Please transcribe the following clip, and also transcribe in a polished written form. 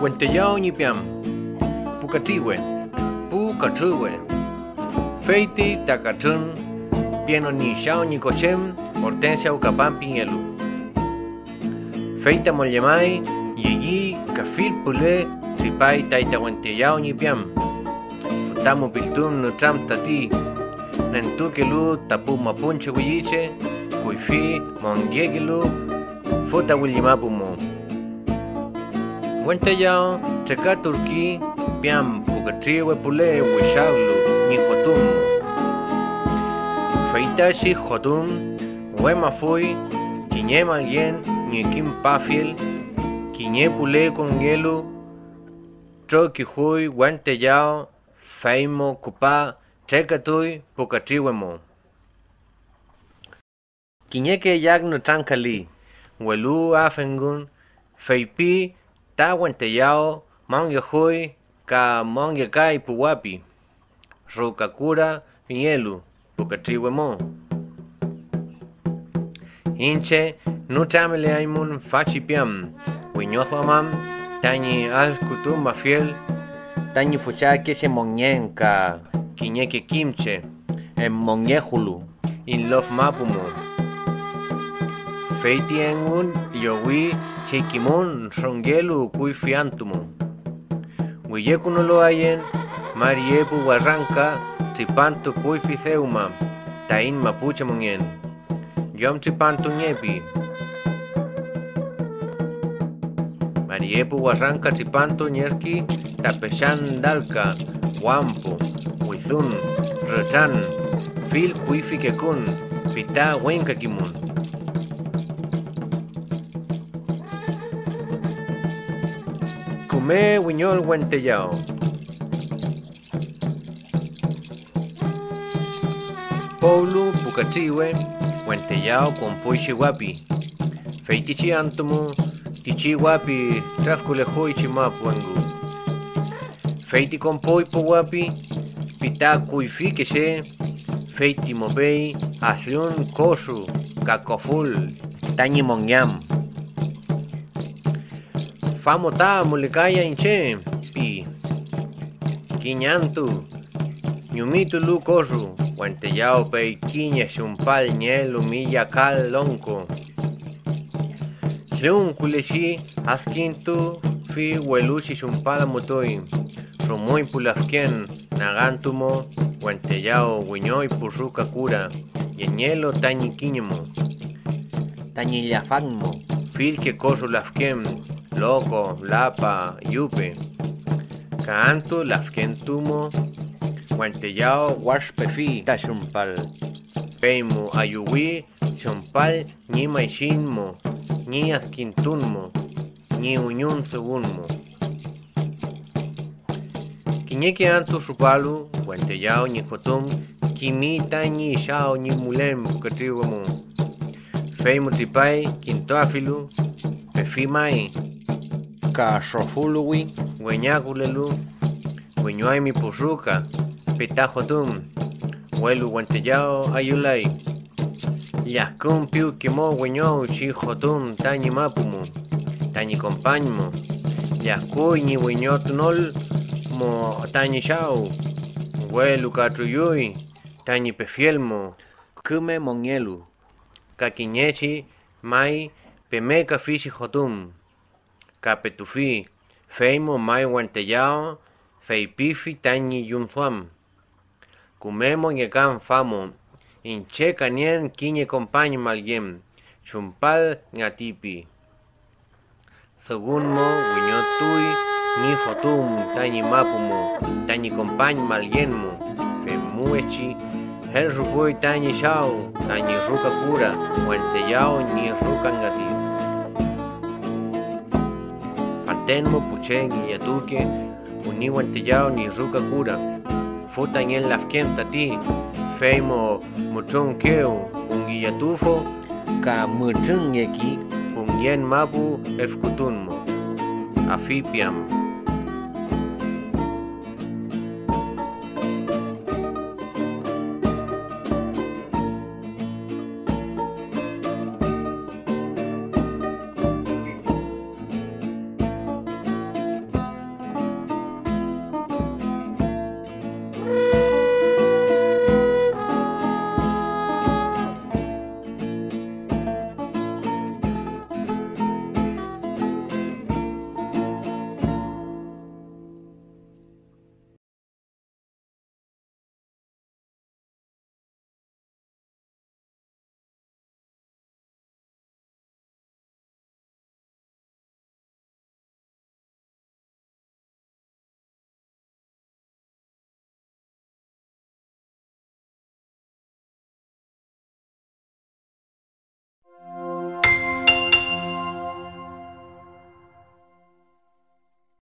Wenteyao ñipiam, pucatriwe, pucatriwe, feiti takachun, pieno ni shao ni cochem, hortensia ucapam piñelu. Feita molyemai, yeyi, kafil pule, tripai taita wenteyao ñipiam. Futamu piltum nutram tati, nentukelu tapu mapunche wiyiche, kuifi, mongiegelu, futa willimapumo. Wenteyao, cheka turki, piam, pucatriwe pule, wishaulu, ni jotum. Feitashi jotum, wema fui, kiñe malien, ni kim pafiel, kiñe pule con hielo, troki hui, wenteyao, feimo, kupa, cheka tui, pucatriwe mo. Kiñe ke yag no trankali, welu afengun, feipi, ta wenteyao, mangya hui, ka mangya kai puwapi, rukakura, piñelu, pucatriwe mo. Hinche, nutamele aimun fachipiam, wiñothomam, tani alkutum mafiel, tani fuchake se monyen ka kiñeke kimche, en monyehulu, in lof mapumo. Feiti engun, yowi, chikimun, rongelu, kui fiantumo. Wiyekunulo ayen, mariepu warranca, tripantu kui fiseuma, tain mapuche monyen. Yom tripantu ñepi. Mariepu warranca tripantu ñerki, tapechan dalka, wampo, wizun, rechan, fil kui fikekun, pita wenka kimun. Kume wiñol wenteyao. Polu pucatriwe, wenteyao con puichi wapi. Feitichi antumu, tichi wapi, trafkule hoi chimapuengu. Feiti con poi po wapi, pita kuifi que se, feiti mobei, asliun kosu, kakoful, tañi mongyam. Famota mulikaya inche, pi. Kiñantu, ñumitu lu kosu, wenteyao pei kiñe shumpal ñelu milla kal lonko. Shun kuleshi, askintu, fi weluchi shumpala mutoi. Rumui pulafken, nagantumo, wenteyao wiñoi purruka kura. Yeñelo tañi kiñemo. Tañi llafagmo, fil que kosu lafken. Loco, lapa, yupe. Canto, lafkentumo, wenteyao, washpefi, tashumpal. Peimu, ayuwi, shumpal, ni maishinmo, ni askintunmo, ni uñun segunmo. Kiñeke antu supalu, wenteyao, ni jotum, kimita, ni shao, ni mulem, pucatriwamo. Feimu tripai, kintoafilu, pefimai. Ka shofuluwi, weñakulelu, weñuay mi purruca, pitajotum, welu wenteyao ayulay. Yaskun piu kimo weño chi jotum tañi mapumu, tañi compañmo. Yaskuy ni weñotunol mo tañi shao, welu katruyuy, tañi pefielmo, kume monyelu. Kakiñechi, mai, pemeka fishi jotum. Capetufi, feimo mai wenteyao, feipifi tañi yunzuam. Kumemo ñecan famo, inche canien kiñe compañ malgiem, chumpal ngatipi. Segunmo, wiñotui, ni fotum, tañi mapumo, tañi compañ malgienmo, femuechi, el rubui tañi shao, tañi ruka kura, wenteyao ni ruka ngatipi. Tenmo puchen y yatuke, uni wenteyao ni ruka kura. Futa en lafken tati, feimo muchon keo, un yatufo, ka muchon yeki, un yen mabu efkutunmo. Afipiam.